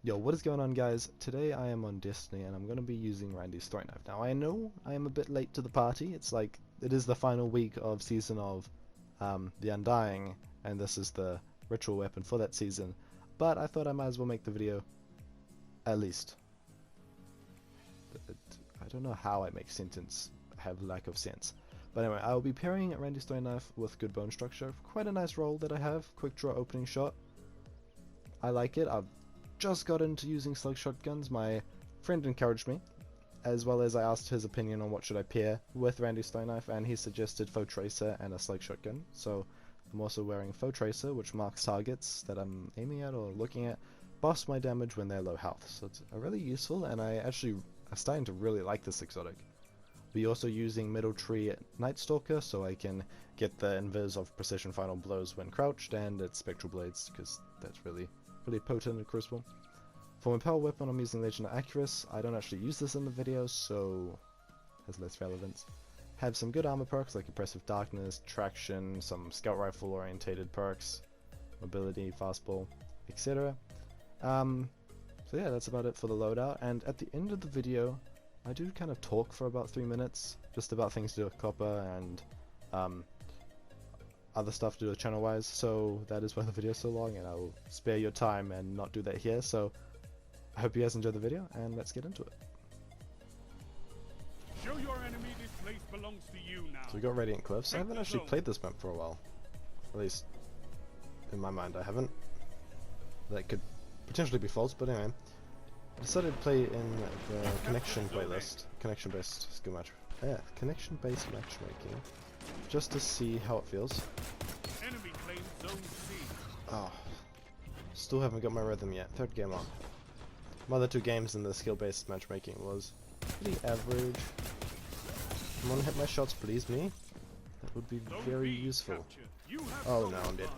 Yo, what is going on, guys? Today I am on Destiny and I'm going to be using Randy's story knife. Now I know I am a bit late to the party. It is the final week of season of The Undying, and this is the ritual weapon for that season. But I thought I might as well make the video at least. I don't know how I make sentence have lack of sense. But anyway, I will be pairing Randy's story knife with good bone structure. Quite a nice roll that I have. Quick draw opening shot. I like it. I've just got into using slug shotguns. My friend encouraged me, as well as I asked his opinion on what should I pair with Randy's stone knife, and he suggested faux tracer and a slug shotgun. So I'm also wearing faux tracer, which marks targets that I'm aiming at or looking at, buffs my damage when they're low health. So it's a really useful, and I'm starting to really like this exotic. We're also using Middle Tree Night Stalker, so I can get the invis of precision final blows when crouched, and its spectral blades, because that's really potent and crucible. For my power weapon, I'm using Legend of Accuracy. I don't actually use this in the video, so it has less relevance. Have some good armor perks like Oppressive Darkness, Traction, some Scout Rifle orientated perks, Mobility, Fastball, etc. So yeah, that's about it for the loadout, and at the end of the video, I do kind of talk for about 3 minutes, just about things to do with copper and other stuff to do with channel wise, so that is why the video is so long, and I will spare your time and not do that here. So I hope you guys enjoyed the video, and let's get into it. Show your enemy this place belongs to you now. So we got Radiant Cliffs. I haven't actually played this map for a while, at least in my mind I haven't. That could potentially be false, but anyway, I decided to play in the connection playlist, connection-based skill match, connection-based matchmaking, just to see how it feels. Enemy claims zone C. Oh, still haven't got my rhythm yet. Third game on. My other two games in the skill-based matchmaking was pretty average. Come on, hit my shots, please, me. That would be very useful. Oh no, I'm dead.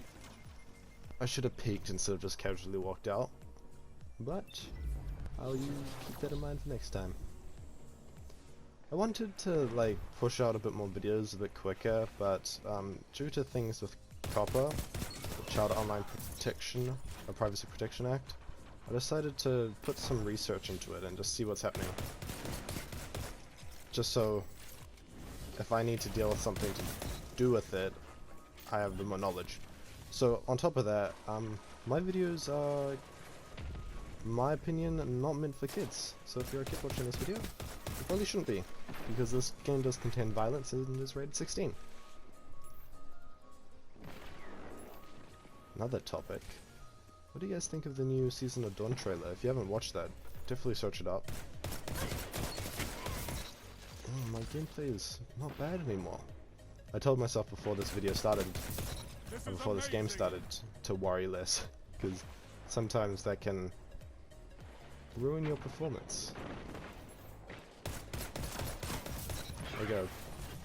I should have peeked instead of just casually walked out. But I'll keep that in mind for next time. I wanted to push out a bit more videos a bit quicker, but due to things with copper, the Child Online Protection or Privacy Protection Act, I decided to put some research into it and just see what's happening. Just so if I need to deal with something to do with it, I have the more knowledge. So on top of that, my videos are, in my opinion, not meant for kids. So if you're a kid watching this video, you probably shouldn't be, because this game does contain violence and is rated 16. Another topic. What do you guys think of the new Season of Dawn trailer? If you haven't watched that, definitely search it up. Oh, my gameplay is not bad anymore. I told myself before this video started, or before this game started, to worry less, because sometimes that can ruin your performance. There you go.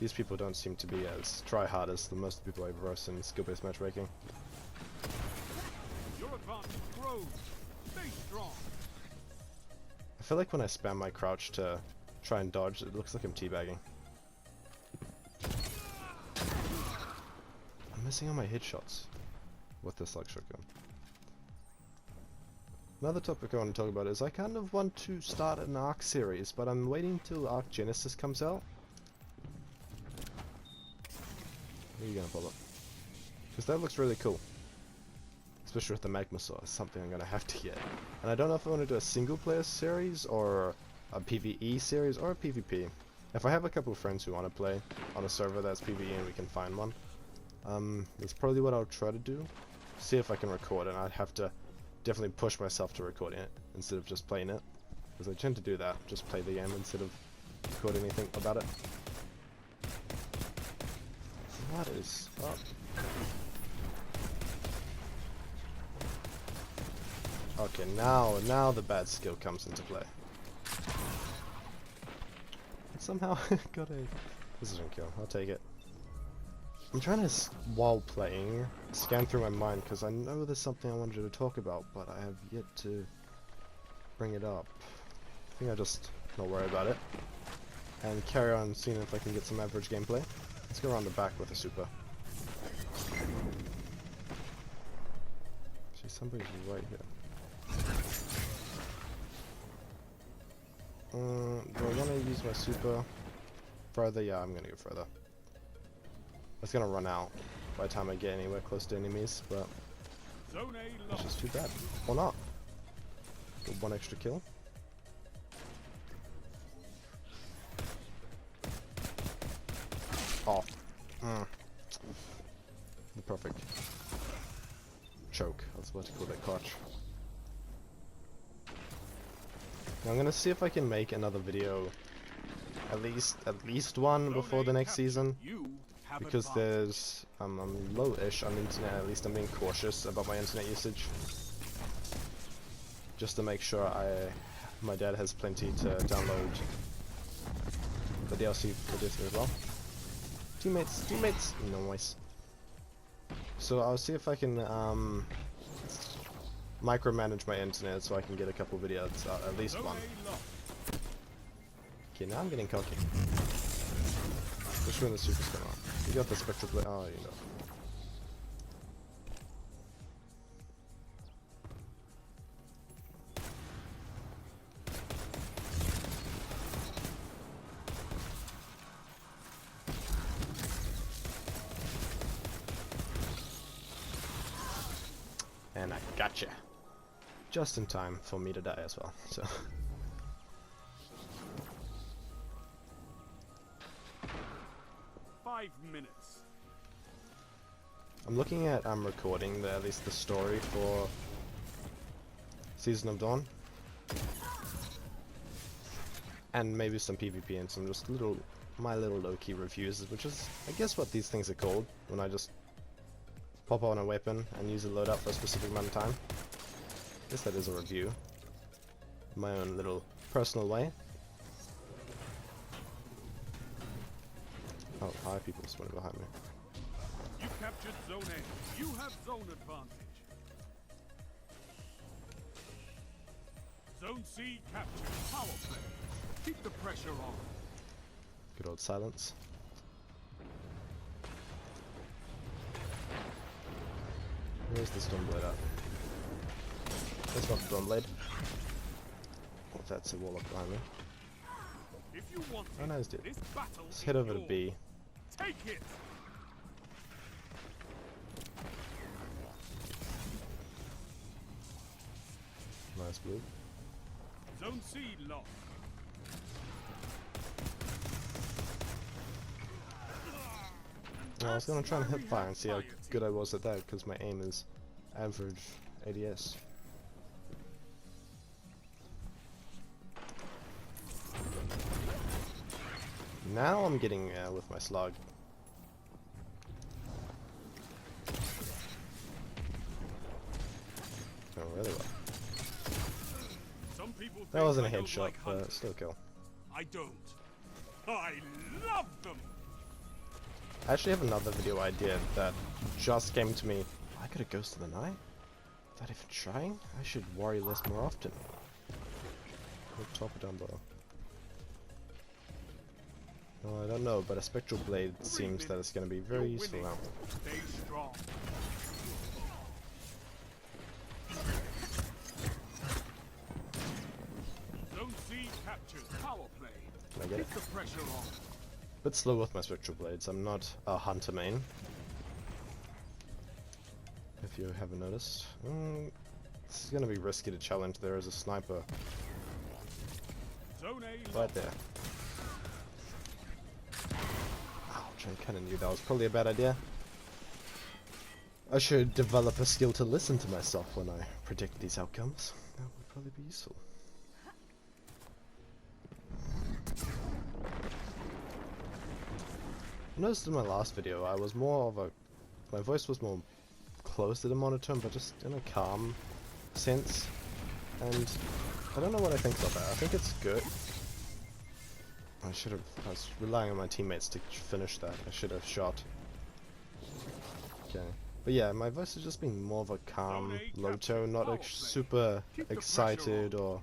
These people don't seem to be as try-hard as the most people I've versed in skill-based matchmaking. Your advantage grows. Stay strong. I feel like when I spam my crouch to try and dodge, it looks like I'm teabagging. I'm missing on my headshots with this slug shotgun. Another topic I want to talk about is I kind of want to start an Arc series, but I'm waiting till Arc Genesis comes out. Where are you gonna pull up? Because that looks really cool. Especially with the Magma Saw, it's something I'm gonna have to get. And I don't know if I want to do a single player series, or a PvE series, or a PvP. If I have a couple of friends who want to play on a server that's PvE and we can find one, that's probably what I'll try to do. See if I can record, and I'd have to definitely push myself to recording it instead of just playing it, because I tend to do that, just play the game instead of record anything about it. What is up? Okay, now the bad skill comes into play. Somehow got a precision kill. I'll take it. I'm trying to, while playing, scan through my mind, because I know there's something I wanted to talk about, but I have yet to bring it up. I think I'll just not worry about it, and carry on seeing if I can get some average gameplay. Let's go around the back with a super. See, somebody's right here. use my super further. Yeah, I'm gonna go further. It's gonna run out by the time I get anywhere close to enemies, but Zone A it's lost. just too bad. Or not. Get one extra kill. Oh. The perfect choke. I was about to call that clutch. Now I'm gonna see if I can make another video, at least one before the next season, You have because advantage. there's I'm low-ish on internet. At least I'm being cautious about my internet usage, just to make sure my dad has plenty to download the DLC for this as well. Teammates, nice. So I'll see if I can micromanage my internet so I can get a couple videos, at least Zone one. A lost. Okay, now I'm getting cocky. Especially when the super's come on. You got the spectral blade. Oh, you know. And I gotcha. Just in time for me to die as well, so. 5 minutes. I'm looking at recording at least the story for Season of Dawn. And maybe some PvP and some just my little low-key reviews, which is I guess what these things are called, when I just pop on a weapon and use a loadout for a specific amount of time. I guess that is a review. My own little personal way. Oh, hi, people spawning behind me. You captured Zone A. You have zone advantage. Zone C captured. Power play. Keep the pressure on. Good old silence. Where's the Stormblade at? That's not Stormblade. Oh, that's a warlock behind me. If you want Oh, no, it's dead. this battle Let's is head over to yours. B. Take it. Nice blue. Zone C lost. I was gonna try and hip fire and see how good I was at that, because my aim is average ADS. Now I'm getting with my slug. Going really well. Some people That think wasn't a I don't headshot, like but hunters. still kill. I don't. I love them. I actually have another video idea that just came to me. I got a Ghost of the Night? Without even trying? I should worry less more often. Up top or down below? Oh, I don't know, but a Spectral Blade seems that it's going to be very You're useful winning. now. Stay strong. Zone C captured. Power play. Can I get it? Keep the pressure on. Bit slow with my Spectral Blades. I'm not a hunter main. If you haven't noticed. This is going to be risky to challenge. There is a sniper Zone A right lost. there. Ouch, I kind of knew that was probably a bad idea. I should develop a skill to listen to myself when I predict these outcomes. That would probably be useful. I noticed in my last video I was more of a... my voice was more close to the monotone, but just in a calm sense. And I don't know what I think about that. I think it's good. I was relying on my teammates to finish that. I should have shot. Okay. But yeah, my voice has just been more of a calm, low tone, not super excited or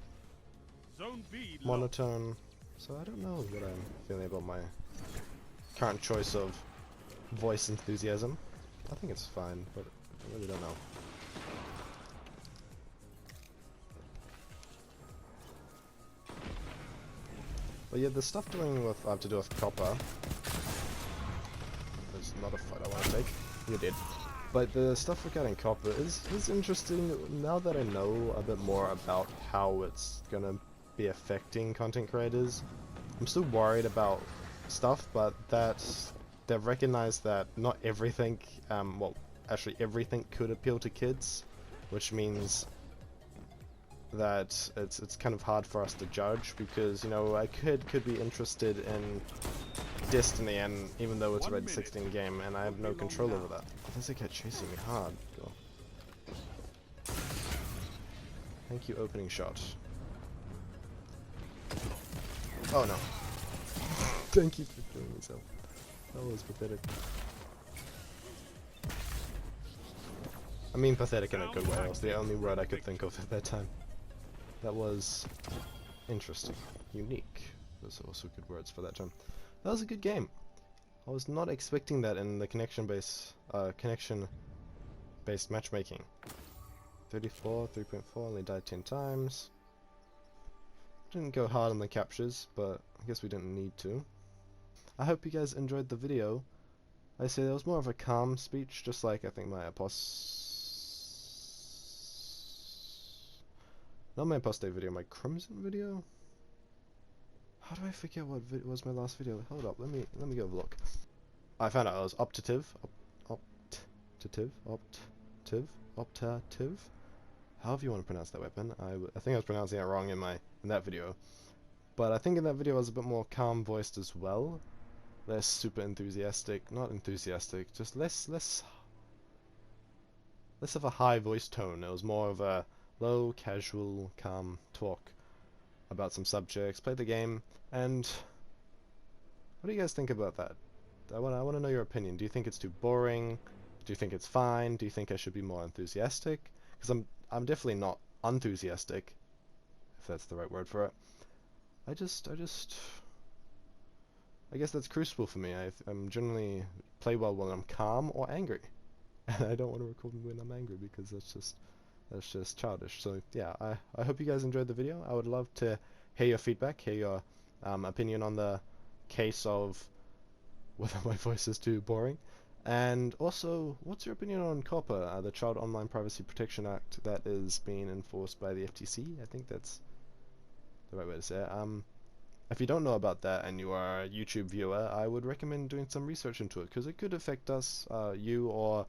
Zone B lost. monotone. So I don't know what I'm feeling about my current choice of voice enthusiasm. I think it's fine, but I really don't know. But yeah, the stuff doing with I have to do with copper is not a fight I want to take. You're dead. But the stuff regarding copper is interesting now that I know a bit more about how it's gonna be affecting content creators. I'm still worried about stuff, but they've recognized that not everything, well, actually everything could appeal to kids, which means that it's kind of hard for us to judge, because, you know, a kid could be interested in Destiny, and even though it's a Red 16 game, and I have no control over that. There's a cat chasing me hard. Go. Thank you, opening shot. Oh no. Thank you for killing yourself. That was pathetic. I mean pathetic in a good way, that was the only word I could think of at that time. That was interesting. Unique. Those are also good words for that term. That was a good game. I was not expecting that in the connection-based matchmaking. 34, 3.4, only died 10 times. Didn't go hard on the captures, but I guess we didn't need to. I hope you guys enjoyed the video. I say that was more of a calm speech, just like I think my not my apostate video, my Crimson video? How do I forget what was my last video? Hold up, let me go have a look. I found out it was optative. Optative? However you want to pronounce that weapon. I think I was pronouncing it wrong in that video. But I think in that video I was a bit more calm voiced as well. Less super enthusiastic, not enthusiastic, just less of a high voice tone. It was more of a low, casual, calm talk about some subjects, play the game, and what do you guys think about that? I want to know your opinion. Do you think it's too boring? Do you think it's fine? Do you think I should be more enthusiastic? Because I'm definitely not enthusiastic, if that's the right word for it. I guess that's crucible for me. I'm generally play well when I'm calm or angry, and I don't want to record when I'm angry because that's just childish. So yeah, I hope you guys enjoyed the video. I would love to hear your feedback, hear your opinion on the case of whether my voice is too boring, and also what's your opinion on COPPA, the Child Online Privacy Protection Act that is being enforced by the FTC. I think that's the right way to say it. If you don't know about that and you are a YouTube viewer, I would recommend doing some research into it, because it could affect us, you, or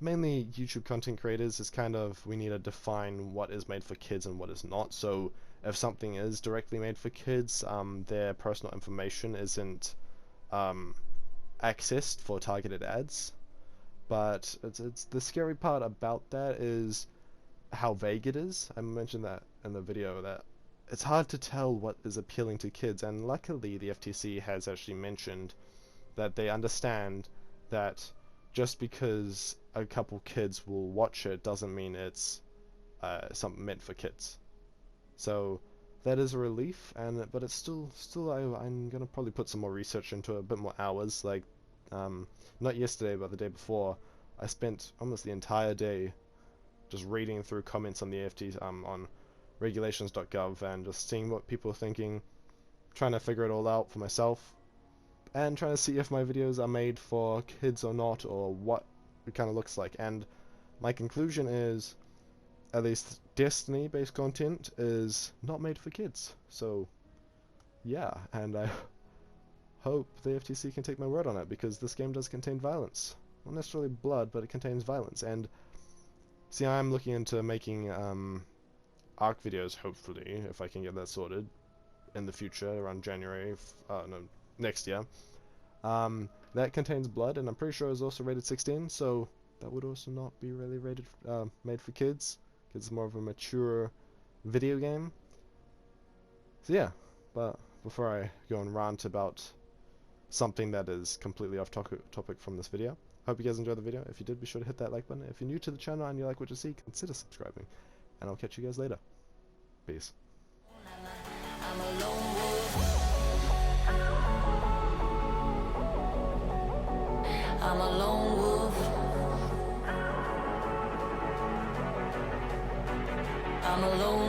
mainly YouTube content creators. Is kind of, we need to define what is made for kids and what is not. So if something is directly made for kids, their personal information isn't accessed for targeted ads. But it's the scary part about that is how vague it is. I mentioned that in the video, that it's hard to tell what is appealing to kids, and luckily the FTC has actually mentioned that they understand that just because a couple kids will watch it doesn't mean it's something meant for kids. So that is a relief, but it's still I'm gonna probably put some more research into it, a bit more hours. Like not yesterday, but the day before, I spent almost the entire day just reading through comments on the FTC on regulations.gov and just seeing what people are thinking, trying to figure it all out for myself, and trying to see if my videos are made for kids or not, or what it kind of looks like. And my conclusion is, at least Destiny based content is not made for kids. So yeah, and I hope the FTC can take my word on it, because this game does contain violence. Not necessarily blood, but it contains violence. And see, I'm looking into making ARC videos, hopefully, if I can get that sorted in the future, around January, no, next year. That contains blood, and I'm pretty sure it's also rated 16, so that would also not be really rated, made for kids, because it's more of a mature video game. So yeah, but before I go and rant about something that is completely off topic from this video, I hope you guys enjoyed the video. If you did, be sure to hit that like button. If you're new to the channel and you like what you see, consider subscribing, and I'll catch you guys later. Peace. I'm a lone wolf. I'm a lone wolf. I'm a lone